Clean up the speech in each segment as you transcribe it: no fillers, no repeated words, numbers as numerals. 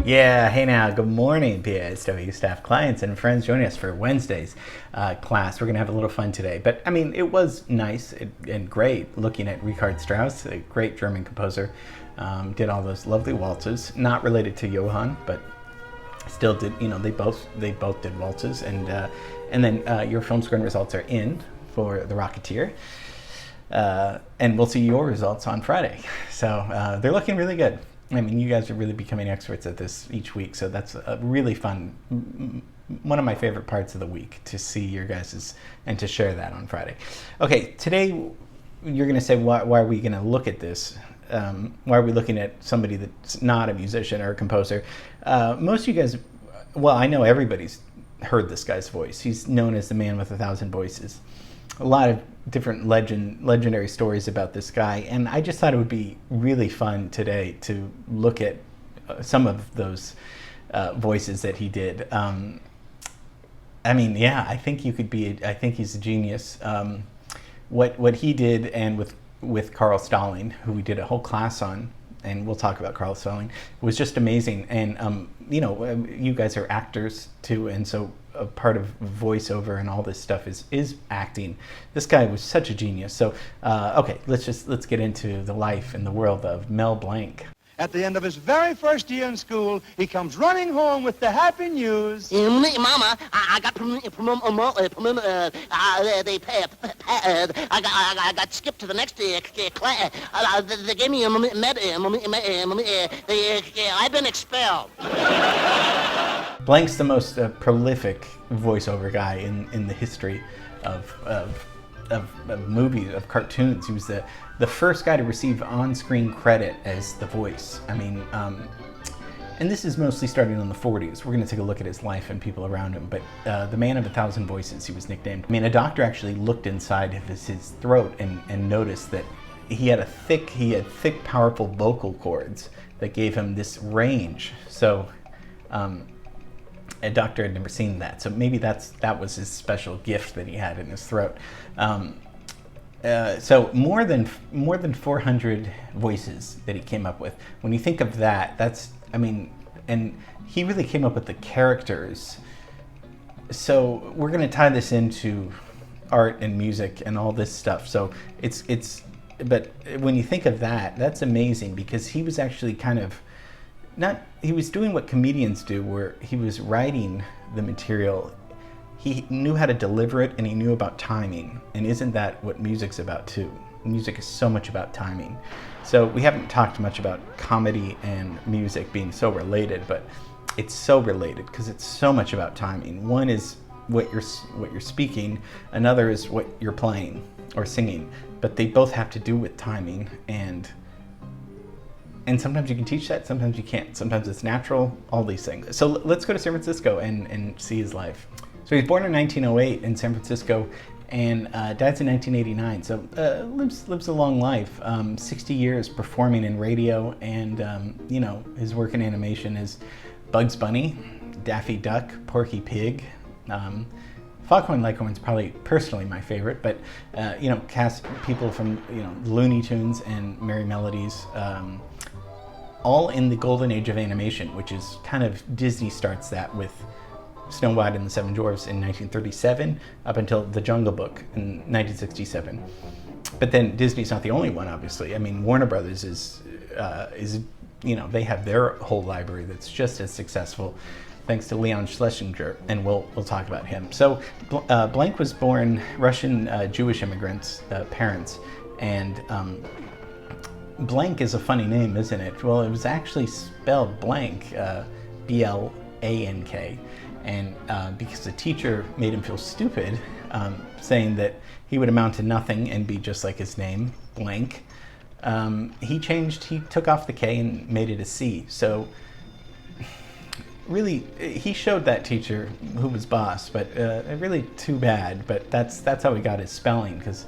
Yeah, hey now, good morning, PSW staff, clients, and friends joining us for Wednesday's class. We're going to have a little fun today. But, I mean, it was nice and great looking at Richard Strauss, a great German composer. Did all those lovely waltzes, not related to Johann, but still did, you know, they both did waltzes. And then your film scoring results are in for The Rocketeer. And we'll see your results on Friday. So they're looking really good. I mean, you guys are really becoming experts at this each week, so that's a really fun, one of my favorite parts of the week, to see your guys's and to share that on Friday. Okay, today you're going to say, why are we going to look at this? Why are we looking at somebody that's not a musician or a composer? Most of you guys, well, I know everybody's heard this guy's voice. He's known as the man with 1,000 voices. A lot of different legendary stories about this guy, and I just thought it would be really fun today to look at some of those voices that he did. I mean, yeah, I think you could be. I think he's a genius. What he did, and with Carl Stalling, who we did a whole class on, and we'll talk about Carl Stalling, was just amazing. And you know, you guys are actors too, and so a part of voiceover and all this stuff is acting. This guy was such a genius. So okay, let's get into the life and the world of Mel Blanc. At the end of his very first year in school, he comes running home with the happy news. Mama, I got I got skipped to the next class. They gave me I've been expelled. Blanc's the most prolific voiceover guy in the history of movies, of cartoons. He was the first guy to receive on-screen credit as the voice. I mean, and this is mostly starting in the 40s. We're going to take a look at his life and people around him. But the man of 1,000 voices, he was nicknamed. I mean, a doctor actually looked inside of his throat and noticed that he had thick, powerful vocal cords that gave him this range. So a doctor had never seen that, so maybe that was his special gift that he had in his throat. So more than 400 voices that he came up with. When you think of that, I mean, and he really came up with the characters. So we're going to tie this into art and music and all this stuff. So but when you think of that, that's amazing, because he was actually he was doing what comedians do, where he was writing the material. He knew how to deliver it, and he knew about timing. And isn't that what music's about too? Music is so much about timing. So we haven't talked much about comedy and music being so related, but it's so related because it's so much about timing. One is what you're speaking, another is what you're playing or singing, but they both have to do with timing. And sometimes you can teach that, sometimes you can't. Sometimes it's natural, all these things. So let's go to San Francisco and see his life. So he's born in 1908 in San Francisco and dies in 1989. So lives a long life, 60 years performing in radio, and you know, his work in animation is Bugs Bunny, Daffy Duck, Porky Pig. Foghorn Leghorn's probably personally my favorite, but you know, cast people from, you know, Looney Tunes and Merry Melodies, all in the golden age of animation, which is kind of, Disney starts that with Snow White and the Seven Dwarfs in 1937 up until The Jungle Book in 1967. But then Disney's not the only one, obviously. I mean, Warner Brothers is you know, they have their whole library that's just as successful, thanks to Leon Schlesinger, and we'll talk about him. So Blanc was born Russian Jewish immigrants, parents, and Blanc is a funny name, isn't it? Well, it was actually spelled Blank, B-L-A-N-K, and because the teacher made him feel stupid, saying that he would amount to nothing and be just like his name, Blank, he took off the K and made it a C. So really, he showed that teacher who was boss, but really too bad. But that's how he got his spelling, because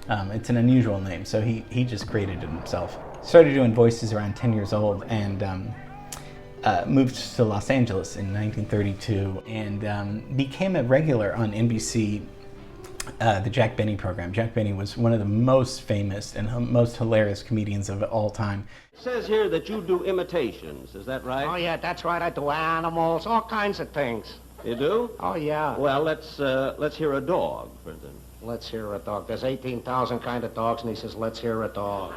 it's an unusual name. So he just created it himself. Started doing voices around 10 years old, and moved to Los Angeles in 1932, and became a regular on NBC The Jack Benny program. Jack Benny was one of the most famous and most hilarious comedians of all time. It says here that you do imitations. Is that right? Oh, yeah, that's right. I do animals, all kinds of things. You do? Oh, yeah. Well, let's hear a dog, for instance. Let's hear a dog. There's 18,000 kind of dogs, and he says, let's hear a dog.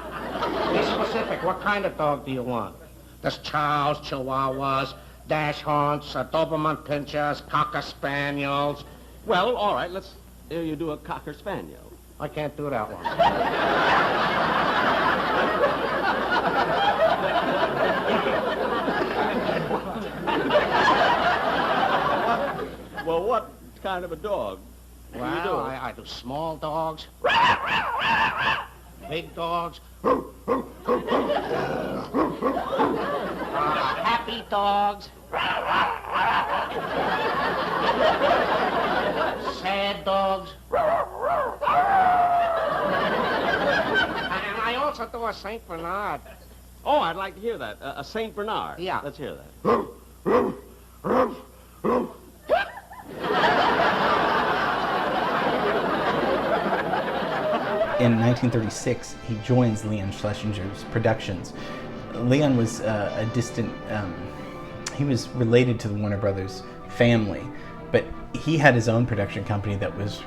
Be specific. What kind of dog do you want? There's Chows, Chihuahuas, Dachshunds, Doberman Pinschers, Cocker Spaniels. Well, all right, let's hear you do a Cocker Spaniel. I can't do that one. Well, what kind of a dog do you do? Well, I do small dogs, big dogs, happy dogs, sad dogs, and I also do a Saint Bernard. Oh, I'd like to hear that. A Saint Bernard. Yeah. Let's hear that. In 1936, he joins Leon Schlesinger's productions. Leon was a distant, he was related to the Warner Brothers family, but he had his own production company that was,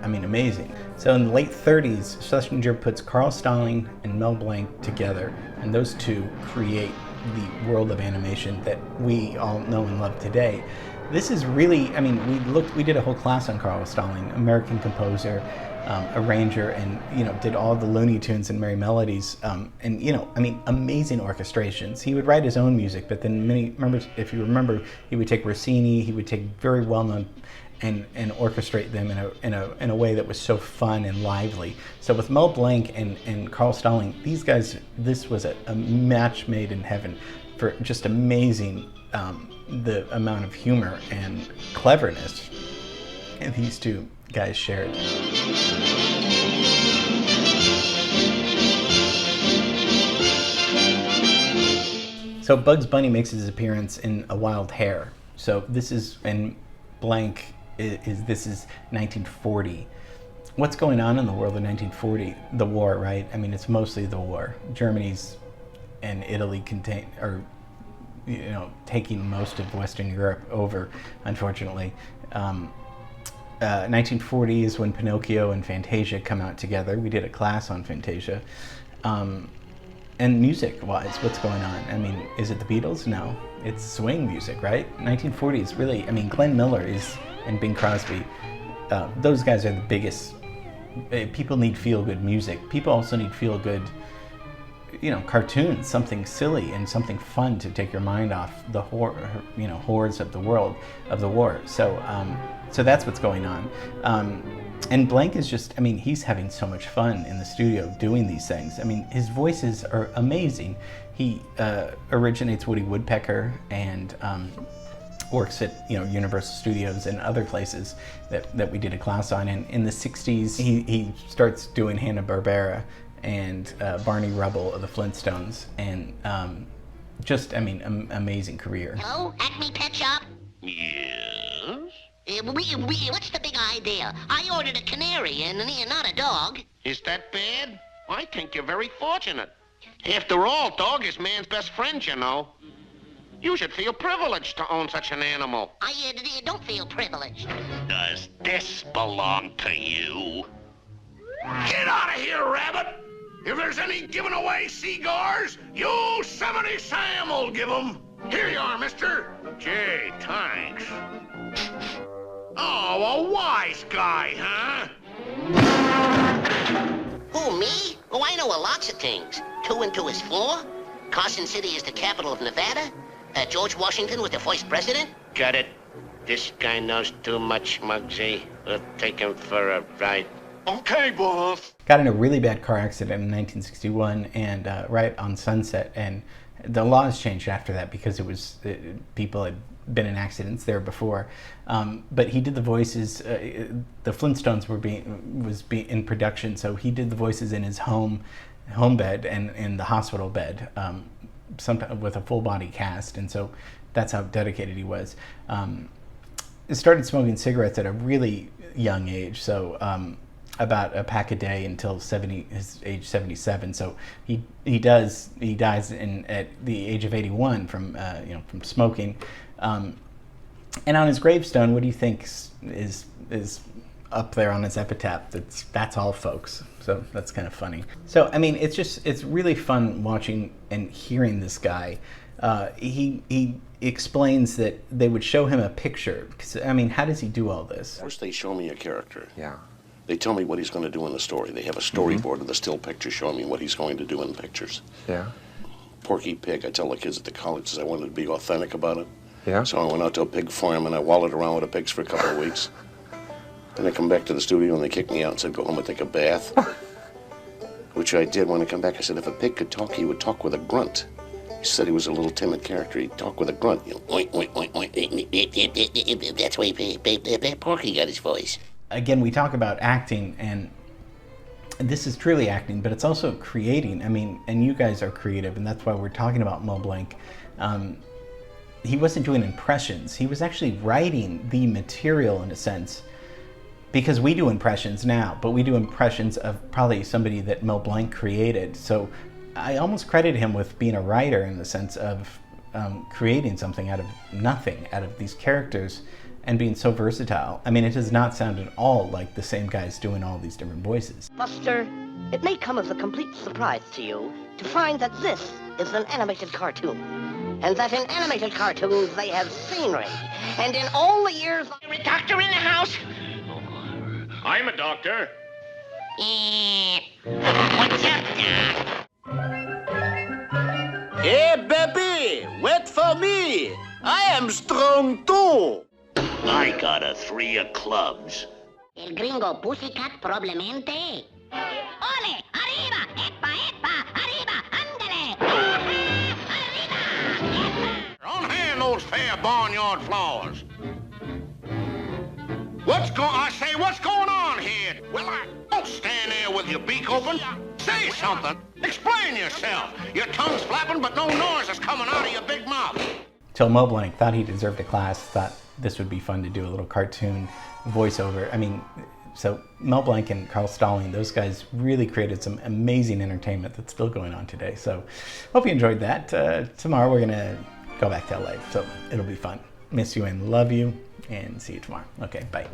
amazing. So in the late 30s, Schlesinger puts Carl Stalling and Mel Blanc together, and those two create the world of animation that we all know and love today. This is really, we did a whole class on Carl Stalling, American composer, arranger, and did all the Looney Tunes and Merry Melodies, amazing orchestrations. He would write his own music, but then if you remember, he would take Rossini, he would take very well-known and orchestrate them in a way that was so fun and lively. So with Mel Blanc and Carl Stalling, these guys, this was a match made in heaven for just amazing the amount of humor and cleverness these two guys shared. So Bugs Bunny makes his appearance in A Wild Hare. So this is, and Blanc this is 1940. What's going on in the world in 1940? The war, right? It's mostly the war. Germany's and Italy taking most of Western Europe over, unfortunately. 1940 is when Pinocchio and Fantasia come out together. We did a class on Fantasia. And music-wise, what's going on? Is it the Beatles? No. It's swing music, right? 1940 is really, Glenn Miller and Bing Crosby. Those guys are the biggest. People need feel-good music. People also need feel-good, cartoons, something silly and something fun to take your mind off the horrors of the world, of the war. So that's what's going on. And Blanc is just, he's having so much fun in the studio doing these things. His voices are amazing. He originates Woody Woodpecker and works at Universal Studios and other places that we did a class on. And in the 60s, he starts doing Hanna-Barbera and Barney Rubble of the Flintstones, and amazing career. Hello, Acme Pet Shop? Yes? What's the big idea? I ordered a canary and not a dog. Is that bad? I think you're very fortunate. After all, dog is man's best friend, you know. You should feel privileged to own such an animal. I don't feel privileged. Does this belong to you? Get out of here, Rabbit! If there's any giving away cigars, Yosemite Sam will give them. Here you are, mister. Gee, thanks. Oh, a wise guy, huh? Who, me? Oh, I know lots of things. 2 and 2 is 4. Carson City is the capital of Nevada. George Washington was the first president. Got it. This guy knows too much, Muggsy. We'll take him for a ride. Okay, boss. Got in a really bad car accident in 1961, and right on Sunset, and the laws changed after that because people had been in accidents there before. But he did the voices. The Flintstones was in production, so he did the voices in his home bed and in the hospital bed, sometimes with a full body cast, and so that's how dedicated he was. started smoking cigarettes at a really young age. So about a pack a day until his age 77. So he dies at the age of 81 from from smoking. And on his gravestone, what do you think is up there on his epitaph? That's all, folks. So that's kind of funny. So I mean, it's really fun watching and hearing this guy. He explains that they would show him a picture. 'Cause, I mean, how does he do all this? First, they show me a character. Yeah. They tell me what he's going to do in the story. They have a storyboard of the still picture showing me what he's going to do in the pictures. Yeah. Porky Pig, I tell the kids at the colleges I wanted to be authentic about it. Yeah. So I went out to a pig farm and I wallowed around with the pigs for a couple of weeks. Then I come back to the studio and they kicked me out and said, go home and take a bath. Which I did. When I come back, I said, if a pig could talk, he would talk with a grunt. He said he was a little timid character. He'd talk with a grunt. You know, oink, oink, oink, oink. That's why Porky got his voice. Again, we talk about acting, and this is truly acting, but it's also creating. I mean, and you guys are creative, and that's why we're talking about Mel Blanc. He wasn't doing impressions. He was actually writing the material in a sense, because we do impressions now, but we do impressions of probably somebody that Mel Blanc created. So I almost credit him with being a writer in the sense of creating something out of nothing, out of these characters, and being so versatile. I mean, it does not sound at all like the same guy's doing all these different voices. Buster, it may come as a complete surprise to you to find that this is an animated cartoon. And that in animated cartoons they have scenery. And in all the years... You're a doctor in the house? I'm a doctor. What's up, Doc? Hey, baby, wait for me. I am strong too. I got a 3 of clubs. El gringo pussycat probablemente. Ole, arriba, epa, epa, arriba, ándale. Arriba, epa. Unhand those fair barnyard flowers. What's going on here? Well, don't stand there with your beak open. Say something. Explain yourself. Your tongue's flapping, but no noise is coming out of your big mouth. So Mel Blanc thought he deserved a class, thought this would be fun to do a little cartoon voiceover. I mean, so Mel Blanc and Carl Stalling, those guys really created some amazing entertainment that's still going on today. So hope you enjoyed that. Tomorrow we're gonna go back to LA, so it'll be fun. Miss you and love you, and see you tomorrow. Okay, bye.